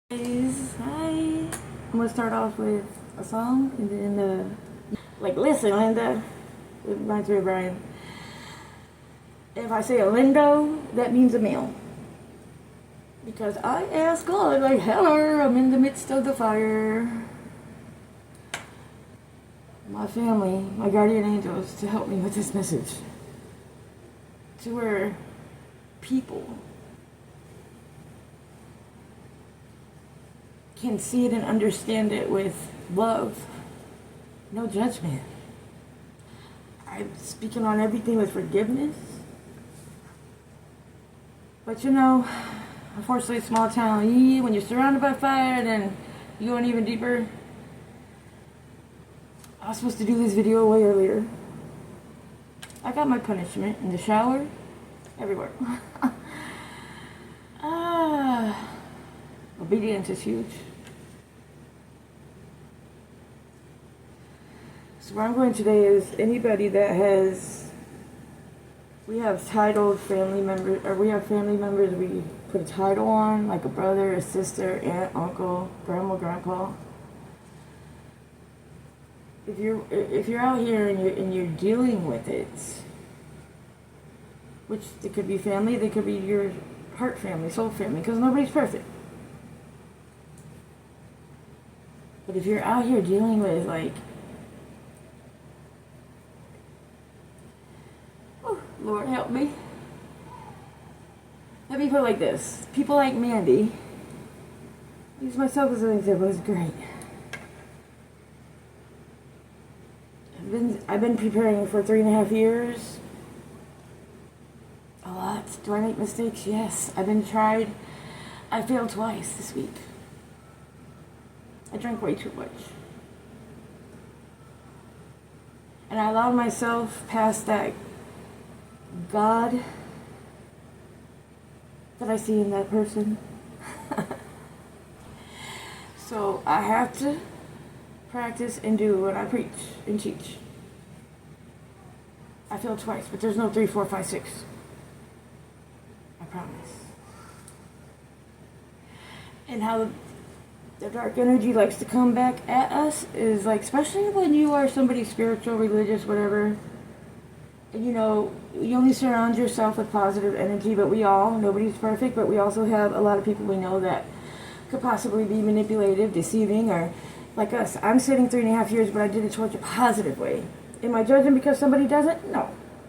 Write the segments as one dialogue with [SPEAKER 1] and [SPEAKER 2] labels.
[SPEAKER 1] Hi. I'm gonna start off with a song and then listen, Linda. It reminds me of Brian. If I say a Lindo, that means a male. Because I ask God, like, hello, I'm in the midst of the fire. My family, my guardian angels, to help me with this message. To where people can see it and understand it with love, no judgment. I'm speaking on everything with forgiveness. But unfortunately, small town, when you're surrounded by fire, then you going even deeper. I was supposed to do this video way earlier. I got my punishment in the shower, everywhere. Obedience is huge. So where I'm going today is anybody that we have titled family members, or we have family members we put a title on, like a brother, a sister, aunt, uncle, grandma, grandpa. If you're out here and you're dealing with it, which it could be family, they could be your heart family, soul family, because nobody's perfect. But if you're out here dealing with Lord help me. Let me put it like this. People like Mandy, use myself as an example, is great. I've been preparing for 3.5 years. A lot. Do I make mistakes? Yes. I've been tried. I failed twice this week. I drank way too much. And I allowed myself past that God that I see in that person. So I have to practice and do what I preach and teach. I failed twice, but there's no 3, 4, 5, 6. I promise. And how the dark energy likes to come back at us is especially when you are somebody spiritual, religious, whatever. And you only surround yourself with positive energy, but nobody's perfect, but we also have a lot of people we know that could possibly be manipulative, deceiving, or like us. I'm sitting 3.5 years, but I did it towards a positive way. Am I judging because somebody doesn't? No.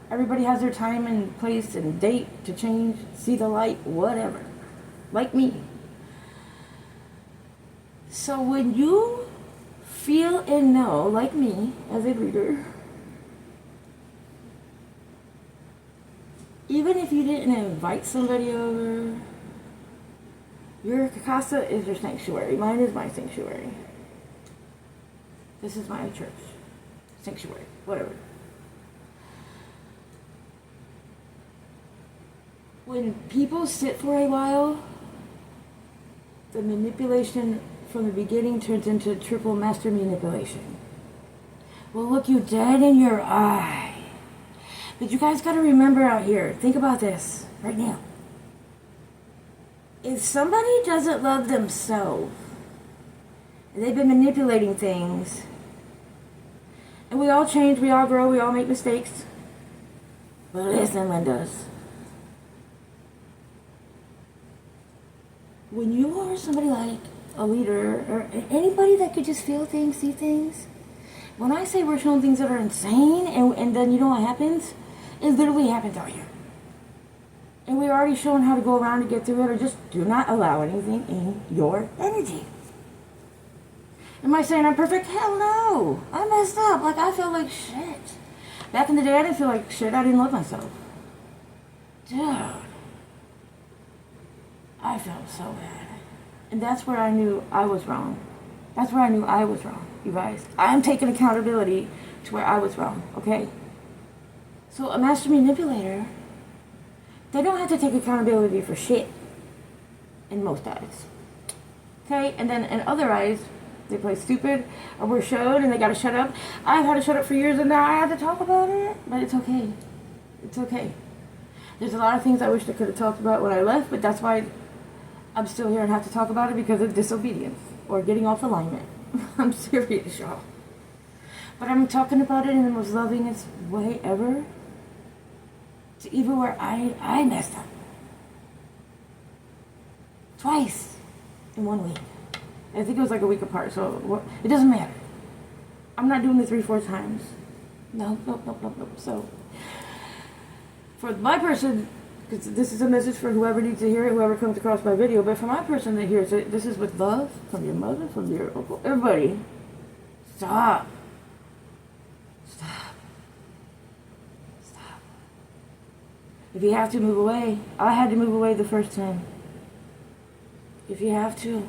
[SPEAKER 1] Everybody has their time and place and date to change, see the light, whatever. Like me. So when you feel and know, like me, as a reader, even if you didn't invite somebody over, your casa is your sanctuary. Mine is my sanctuary. This is my church. Sanctuary. Whatever. When people sit for a while, the manipulation from the beginning turns into triple master manipulation. Will look you dead in your eye. But you guys got to remember out here, think about this right now. If somebody doesn't love themselves, and they've been manipulating things, and we all change, we all grow, we all make mistakes. But listen, Lindas. When you are somebody like a leader, or anybody that could just feel things, see things, when I say we're showing things that are insane, and then you know what happens? It literally happens out here. And we're already showing how to go around to get through it, or just do not allow anything in your energy. Am I saying I'm perfect? Hell no. I messed up. I feel like shit. Back in the day, I didn't feel like shit. I didn't love myself. Dude. I felt so bad. And that's where I knew I was wrong. That's where I knew I was wrong, you guys. I'm taking accountability to where I was wrong, okay? So a master manipulator, they don't have to take accountability for shit in most eyes. Okay? And then in other eyes, they play stupid, or we're showed and they gotta shut up. I've had to shut up for years and now I have to talk about it, but it's okay. It's okay. There's a lot of things I wish I could have talked about when I left, but that's why I'm still here and have to talk about it because of disobedience or getting off alignment. I'm serious, y'all. But I'm talking about it in the most lovingest way ever. To even where I messed up. Twice in 1 week. I think it was like a week apart, so it doesn't matter. I'm not doing it 3-4 times. No. So, for my person, because this is a message for whoever needs to hear it, whoever comes across my video, but for my person that hears it, this is with love from your mother, from your uncle, everybody. Stop. If you have to move away, I had to move away the first time. If you have to,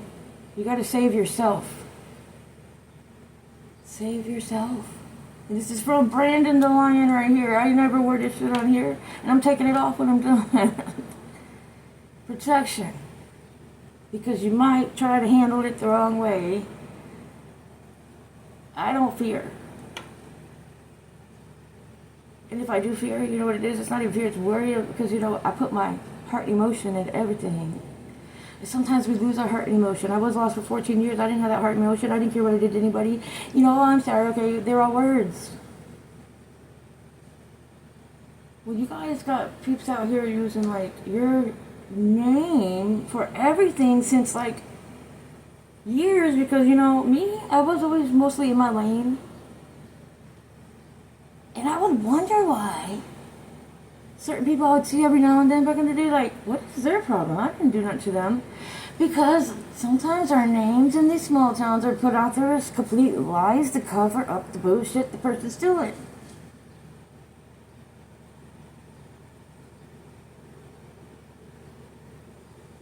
[SPEAKER 1] you got to save yourself. Save yourself. And this is from Brandon the Lion right here. I never wore this shit on here, and I'm taking it off when I'm done. Protection. Because you might try to handle it the wrong way. I don't fear. And if I do fear, you know what it is? It's not even fear, it's worry, because, you know, I put my heart and emotion in everything. And sometimes we lose our heart and emotion. I was lost for 14 years. I didn't have that heart and emotion. I didn't care what I did to anybody. You know, I'm sorry, okay, they're all words. Well, you guys got peeps out here using, like, your name for everything since, like, years. Because, you know, me, I was always mostly in my lane. And I would wonder why certain people I would see every now and then back in the day, like, what is their problem? I didn't do nothing to them. Because sometimes our names in these small towns are put out there as complete lies to cover up the bullshit the person's doing.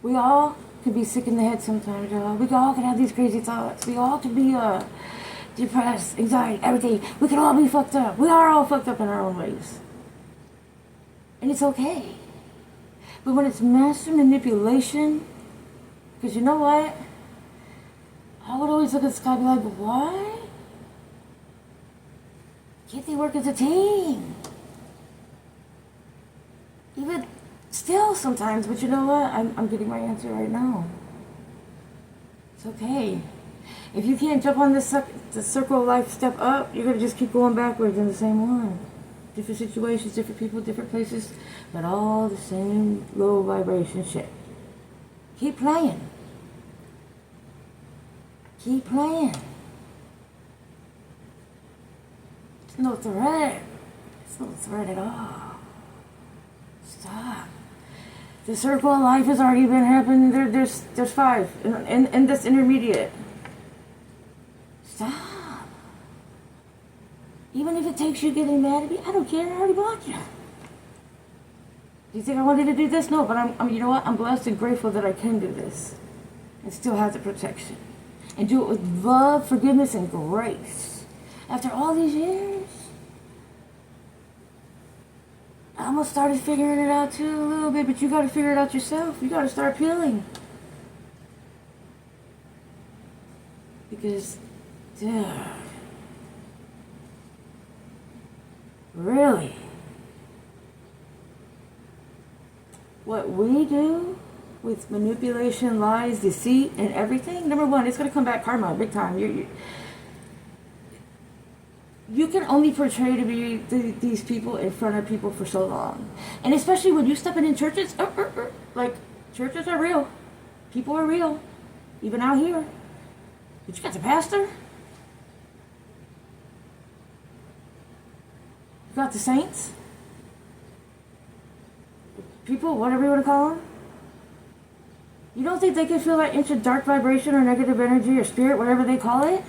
[SPEAKER 1] We all could be sick in the head sometimes, y'all. We all could have these crazy thoughts. We all could be, depressed, anxiety, everything. We can all be fucked up. We are all fucked up in our own ways. And it's okay. But when it's master manipulation, because you know what? I would always look at the sky and be like, but why can't they work as a team? Even still sometimes, but you know what? I'm getting my answer right now. It's okay. If you can't jump on this the circle of life step up, you're going to just keep going backwards in the same one. Different situations, different people, different places, but all the same low vibration shit. Keep playing. Keep playing. It's no threat. It's no threat at all. Stop. The circle of life has already been happening. There's 5 in this intermediate. Stop. Even if it takes you getting mad at me, I don't care. I already blocked you. Do you think I wanted to do this? No, but I'm you know what? I'm blessed and grateful that I can do this and still have the protection and do it with love, forgiveness, and grace. After all these years, I almost started figuring it out too a little bit, but you got to figure it out yourself. You got to start peeling. Because, dude, really, what we do with manipulation, lies, deceit, and everything, number one, it's going to come back karma big time. You can only portray to be these people in front of people for so long. And especially when you stepping in churches, like, churches are real. People are real. Even out here. But you got the pastor. You got the saints. People, whatever you want to call them. You don't think they can feel that inch of dark vibration or negative energy or spirit, whatever they call it?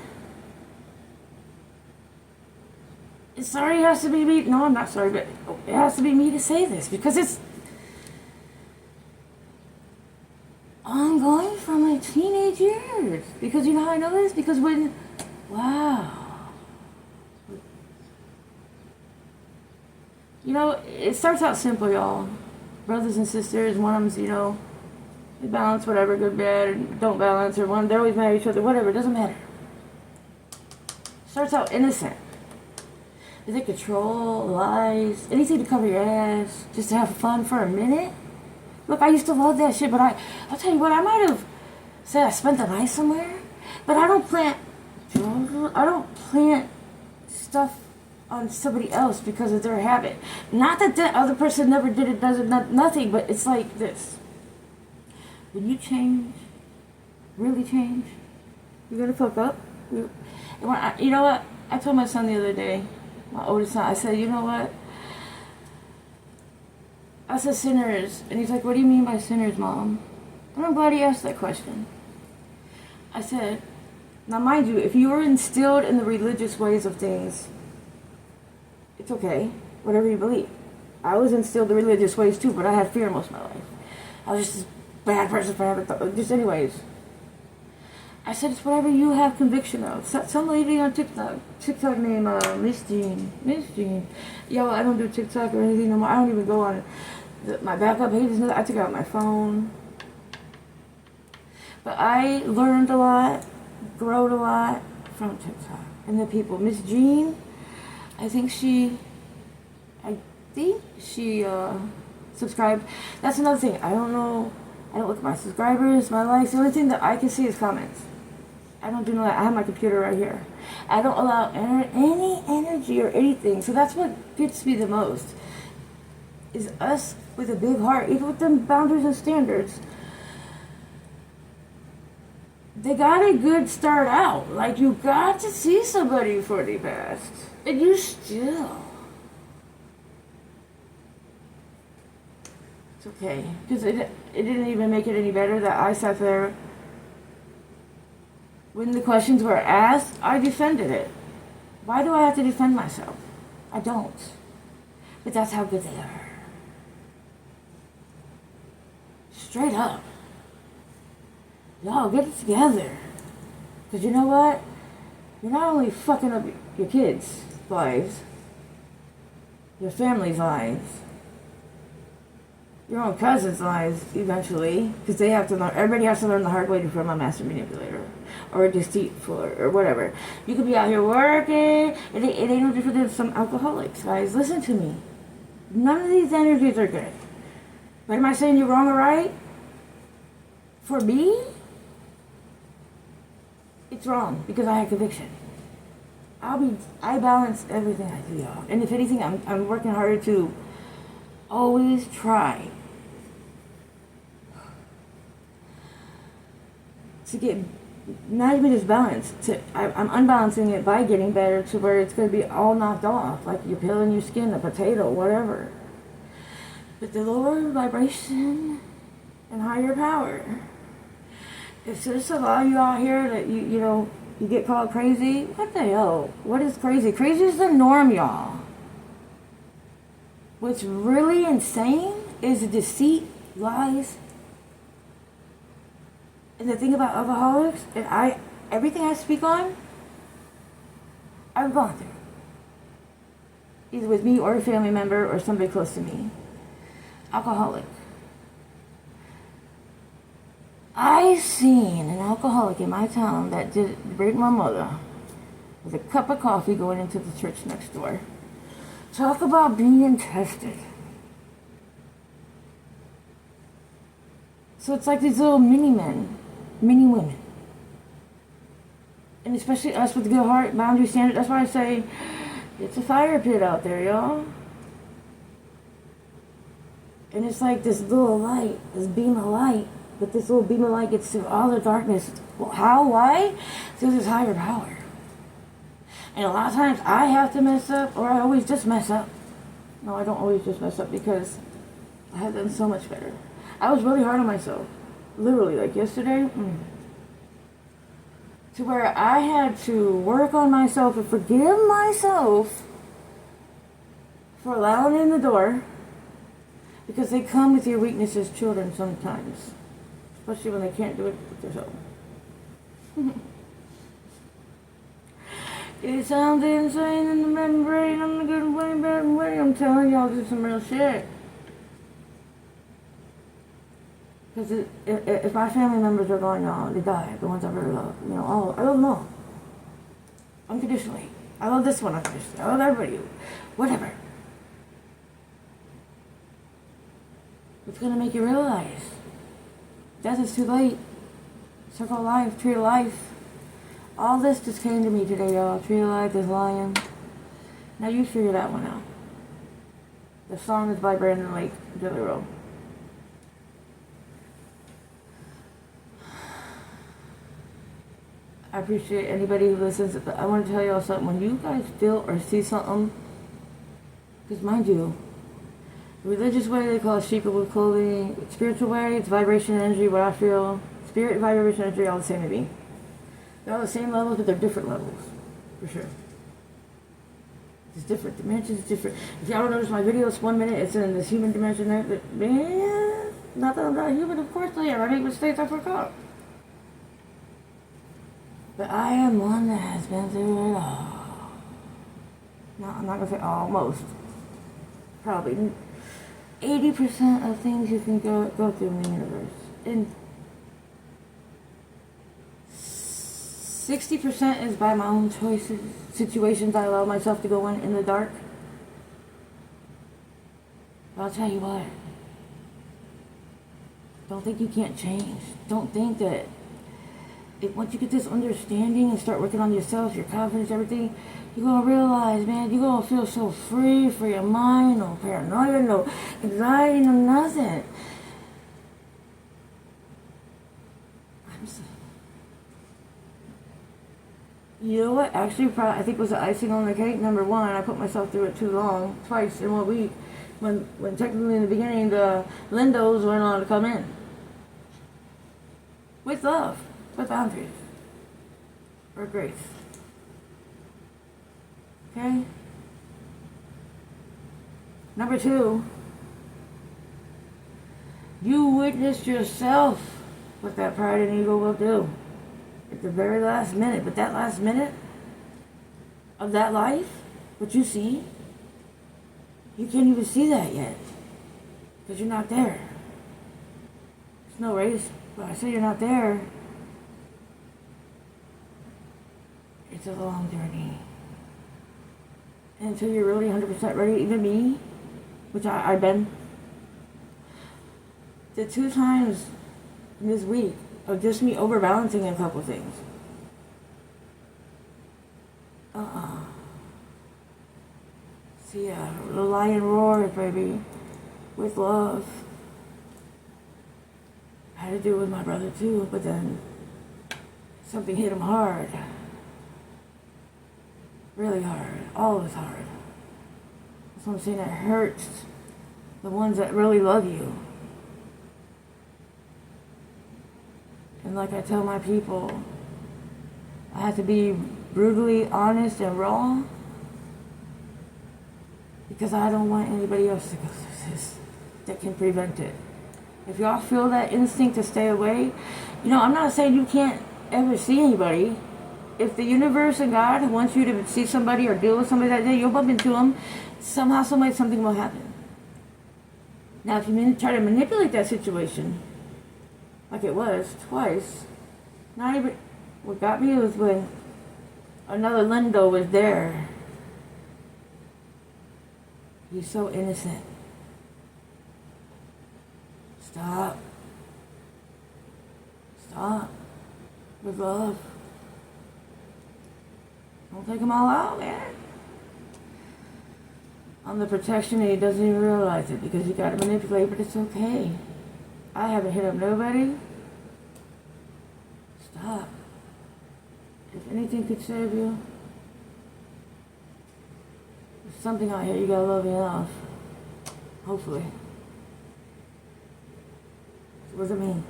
[SPEAKER 1] Sorry, it has to be me. No, I'm not sorry, but it has to be me to say this because it's ongoing from my teenage years. Because you know how I know this? Because wow. You know, it starts out simple, y'all. Brothers and sisters, one of them's, you know, they balance whatever, good, bad, and don't balance, or one, they're always mad at each other, whatever, it doesn't matter. Starts out innocent. Is it control, lies, anything to cover your ass, just to have fun for a minute? Look, I used to love that shit, but I'll tell you what, I might have said I spent the night somewhere, but I don't plant drugs. I don't plant stuff on somebody else because of their habit. Not that the other person never did it, does it, nothing, but it's like this. When you change, really change, you're gonna fuck up. You know what? I told my son the other day, my oldest son, I said, you know what? I said sinners. And he's like, what do you mean by sinners, Mom? And I'm glad he asked that question. I said, now mind you, if you were instilled in the religious ways of things, it's okay, whatever you believe. I was instilled in religious ways too, but I had fear most of my life. I was just a bad person for having thought. Just anyways. I said, it's whatever you have conviction of. Some lady on TikTok named Miss Jean. Yo, I don't do TikTok or anything no more. I don't even go on it. My backup page is I took out my phone. But I learned a lot, growed a lot from TikTok and the people. Miss Jean, I think she subscribed. That's another thing. I don't know. I don't look at my subscribers, my likes. The only thing that I can see is comments. I don't do no that. I have my computer right here. I don't allow any energy or anything. So that's what gets me the most. Is us with a big heart, even with them boundaries and standards. They got a good start out. Like, you got to see somebody before they passed. And you still. It's okay. Because it didn't even make it any better that I sat there. When the questions were asked, I defended it. Why do I have to defend myself? I don't. But that's how good they are. Straight up. Y'all, get it together. Because you know what? You're not only fucking up your kids' lives, your family's lives, your own cousins' lives eventually, because they have to learn, everybody has to learn the hard way to become a master manipulator or a deceitful or whatever. You could be out here working, it ain't no different than some alcoholics, guys. Listen to me. None of these energies are good. But am I saying you're wrong or right? For me, it's wrong because I have conviction. I balance everything I do, y'all. And if anything, I'm working harder to always try to get not even just balanced. I'm unbalancing it by getting better to where it's going to be all knocked off, like you're peeling your skin, a potato, whatever. But the lower vibration and higher power. It's just of all you out here that you get called crazy. What the hell? What is crazy? Crazy is the norm, y'all. What's really insane is the deceit, lies. And the thing about alcoholics, and everything I speak on, I've gone through. Either with me or a family member or somebody close to me. Alcoholic. I seen an alcoholic in my town that did break my mother with a cup of coffee going into the church next door. Talk about being tested. So it's like these little mini men, mini women. And especially us with the good heart, boundary standard. That's why I say it's a fire pit out there, y'all. And it's like this little light, this beam of light. But this little beam of light gets through all the darkness. Well, how? Why? Through this higher power. And a lot of times I have to mess up, or I always just mess up. No, I don't always just mess up because I have done so much better. I was really hard on myself. Literally, like yesterday. To where I had to work on myself and forgive myself for allowing in the door. Because they come with your weakness as children sometimes. Especially when they can't do it with themselves. It sounds insane in the membrane. I'm the good way, bad way. I'm telling y'all this is some real shit. Because if my family members are gone, y'all, they die. The ones I really love. I love them all. Unconditionally. I love this one unconditionally. I love everybody. Whatever. It's gonna make you realize death is too late. Circle of life, tree of life. All this just came to me today, y'all. Tree of life, this lion. Now you figure that one out. The song is by Brandon Lake, Jelly Roll. I appreciate anybody who listens, but I want to tell y'all something. When you guys feel or see something, because mind you, the religious way they call it sheep with clothing, spiritual way, it's vibration energy, what I feel. Spirit and vibration energy are all the same to me. They're all the same levels, but they're different levels, for sure. It's different dimensions, different. If y'all don't notice my videos, 1 minute it's in this human dimension there, but man, not that I'm not human, of course I am. I make mistakes, I forgot. But I am one that has been through it all. No, I'm not going to say almost. Probably 80% of things you can go through in the universe. And 60% is by my own choices, situations I allow myself to go in the dark. But I'll tell you what. Don't think you can't change. Don't think that once you get this understanding and start working on yourself, your confidence, everything, you're going to realize, man, you're going to feel so free for your mind, no paranoia, no anxiety, no nothing. You know what? Actually, I think it was the icing on the cake. Number one, I put myself through it too long, twice in 1 week. When technically in the beginning, the Lindos weren't allowed to come in. With love. With boundaries. Or grace. Okay? Number two, you witnessed yourself what that pride and ego will do at the very last minute. But that last minute of that life, what you see, you can't even see that yet. Because you're not there. There's no race. But I say you're not there. It's a long journey. And until you're really 100% ready, even me, which I've been, the 2 times in this week of just me overbalancing a couple things. See, the lion roars, baby, with love. I had to do it with my brother too, but then something hit him hard. Really hard. All of it's hard. That's what I'm saying. It hurts the ones that really love you. And like I tell my people, I have to be brutally honest and raw because I don't want anybody else to go through this that can prevent it. If y'all feel that instinct to stay away, I'm not saying you can't ever see anybody. If the universe and God wants you to see somebody or deal with somebody that day, you'll bump into them. Somehow, someway, something will happen. Now, if you try to manipulate that situation, like it was twice, not even. What got me was when another Lindo was there. He's so innocent. Stop. Stop. With love. Don't take them all out, man. On the protection, and he doesn't even realize it because you got to manipulate, but it's okay. I haven't hit up nobody. Stop. If anything could save you, there's something out here you gotta love enough. Hopefully. What does it mean?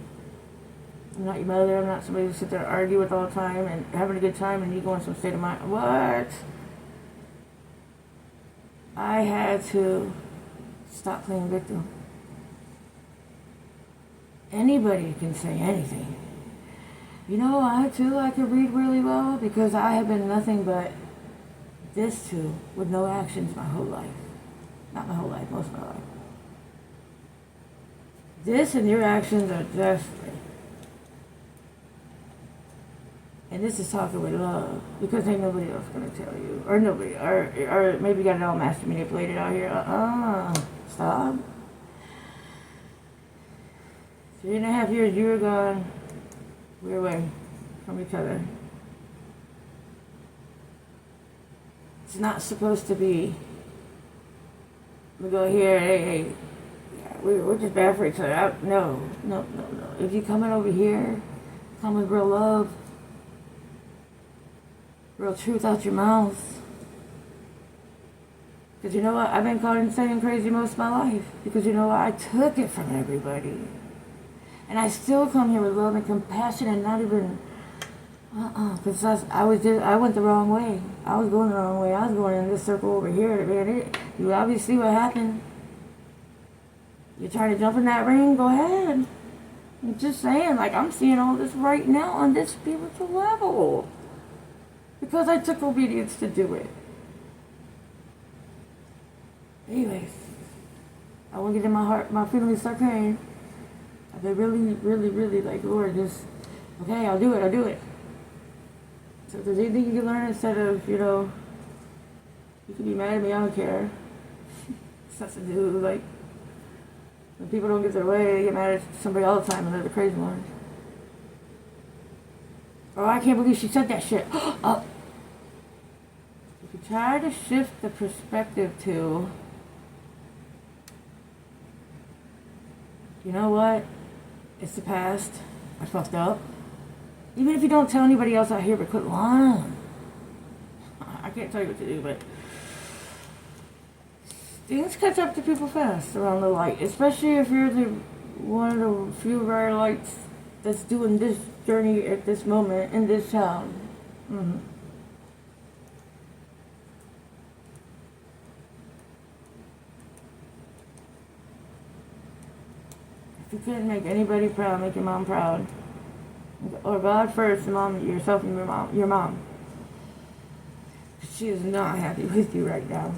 [SPEAKER 1] I'm not your mother. I'm not somebody to sit there and argue with all the time and having a good time and you go in some state of mind. What? I had to stop playing victim. Anybody can say anything. I could read really well because I have been nothing but this too with no actions my whole life. Not my whole life, most of my life. This and your actions are just. And this is talking with love because ain't nobody else gonna tell you, or nobody, or maybe you got it all master manipulated out here. Stop. 3.5 years you were gone, we were away from each other. It's not supposed to be. We go here, hey, we're just bad for each other. No. If you're coming over here, come with real love, real truth out your mouth. Because you know what? I've been called insane and crazy most of my life. Because you know what? I took it from everybody. And I still come here with love and compassion and not even... Because I went the wrong way. I was going the wrong way. I was going in this circle over here. Man, you obviously what happened. You're trying to jump in that ring? Go ahead. I'm just saying, like, I'm seeing all this right now on this spiritual level. Because I took obedience to do it. Anyways, I won't get in my heart, my feelings start crying. I've been really like, Lord, just, okay, I'll do it. So if there's anything you can learn instead of, you can be mad at me, I don't care. It's nothing to do, like, when people don't get their way, they get mad at somebody all the time and they're the crazy ones. Oh, I can't believe she said that shit. Oh. If you try to shift the perspective to, you know what? It's the past. I fucked up. Even if you don't tell anybody else out here, but quit lying. I can't tell you what to do, but things catch up to people fast around the light, especially if you're one of the few rare lights that's doing this journey at this moment in this town. Mm-hmm. If you couldn't make anybody proud, make your mom proud. Or God first, and mom, yourself and your mom. She is not happy with you right now.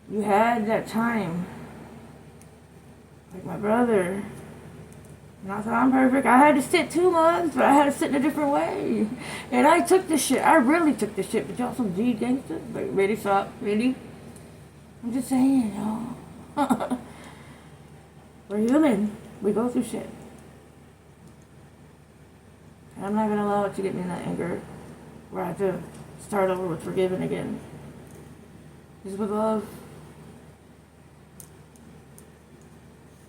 [SPEAKER 1] You had that time. Like my brother. Not that I'm perfect. I had to sit 2 months, but I had to sit in a different way. And I took this shit. I really took this shit. But y'all some G gangsters. Like, ready, stop, ready? I'm just saying, y'all. We're human. We go through shit. And I'm not going to allow it to get me in that anger where I have to start over with forgiving again. Just with love.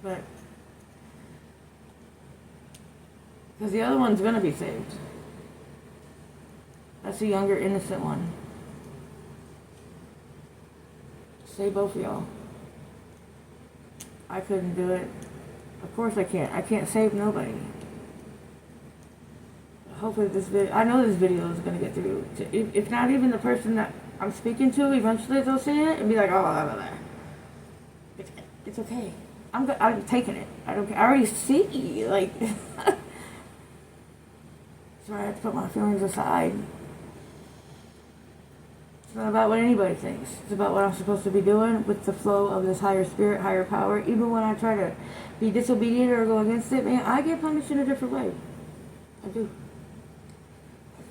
[SPEAKER 1] But because the other one's going to be saved. That's the younger, innocent one. Save both of y'all. I couldn't do it. Of course I can't. I can't save nobody. Hopefully this video, I know this video is going to get through. If not even the person that I'm speaking to, eventually they'll see it and be like, oh, blah, blah, blah. It's okay. I'm taking it. I don't care. I already see, like, so I have to put my feelings aside. It's not about what anybody thinks. It's about what I'm supposed to be doing with the flow of this higher spirit, higher power. Even when I try to be disobedient or go against it, man, I get punished in a different way. I do.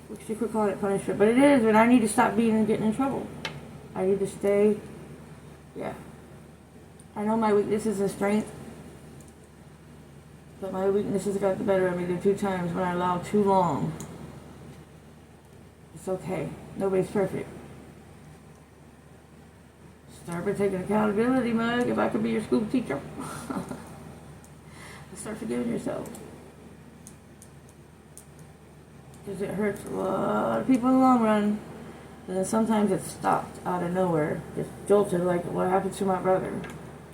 [SPEAKER 1] We could call it punishment, but it is, and I need to stop being and getting in trouble. I need to stay, yeah. I know my weaknesses and strength, but my weaknesses got the better of me the 2 times when I allowed too long. It's okay. Nobody's perfect. Start by taking accountability, Mug. If I could be your school teacher. Start forgiving yourself. Because it hurts a lot of people in the long run. And then sometimes it's stopped out of nowhere. Just jolted like what happened to my brother.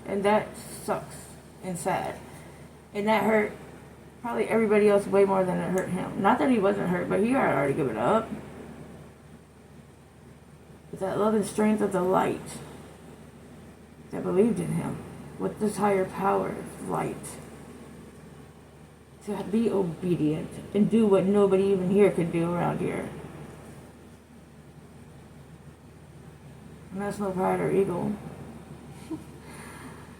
[SPEAKER 1] And that sucks and sad. And that hurt probably everybody else way more than it hurt him. Not that he wasn't hurt, but he had already given up. But that love and strength of the light that believed in him. With this higher power, light. To be obedient and do what nobody even here could do around here. And that's no pride or ego.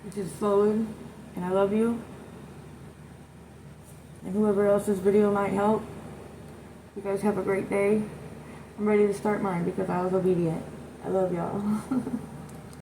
[SPEAKER 1] It's just flowing, and I love you. And whoever else this video might help, you guys have a great day. I'm ready to start mine because I was obedient. I love y'all.